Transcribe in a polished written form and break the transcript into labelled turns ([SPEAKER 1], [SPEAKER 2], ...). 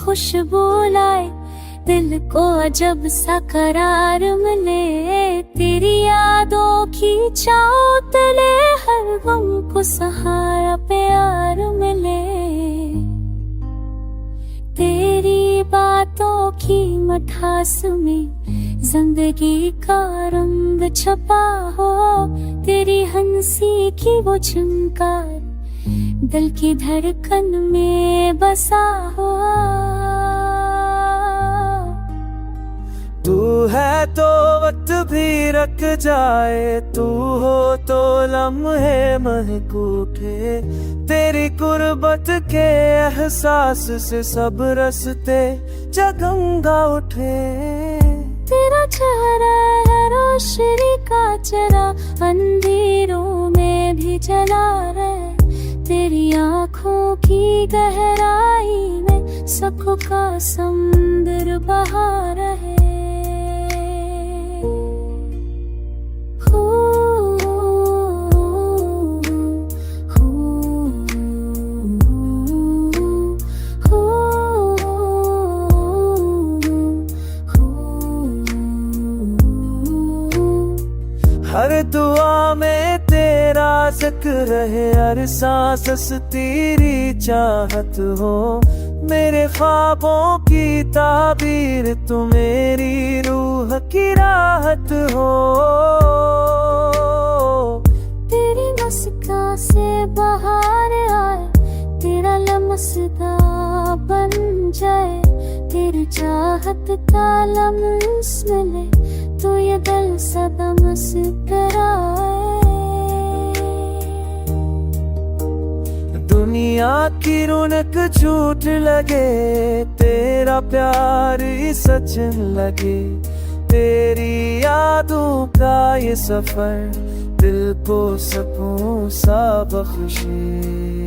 [SPEAKER 1] खुशबू लाए, दिल को अजब सा करार मिले। तेरी यादों की चाव तले हर गम को सहारा प्यार मिले। तेरी बातों की मठास में जिंदगी का रंग छपा हो। तेरी हंसी की वो झंकार दिल की धड़कन में बसा हो।
[SPEAKER 2] तू है तो वक्त भी रख जाए, तू हो तो लम्हे महक उठे। तेरी कुर्बत के एहसास से सब रस्ते जगमगा उठे।
[SPEAKER 1] तेरा चेहरा है रोशनी का चरा, अंधेरों में भी जला रहे। तेरी आँखों की गहराई में सुख का समुंदर बहा रहे।
[SPEAKER 2] हर दुआ में तेरा जिक्र है, हर सांस तेरी चाहत हो। मेरे ख्वाबों की ताबीर तू मेरी रूह की राहत हो।
[SPEAKER 1] तेरी मुस्कान से बाहर आए, तेरा लम्हा बन जाए। तेरी चाहत का लम्स मिले तो ये दिल सदा मुस्कुराए।
[SPEAKER 2] दुनिया की रौनक झूठ लगे, तेरा प्यार ही सच लगे। तेरी यादों का ये सफर दिल को सुकून सा बख्शे।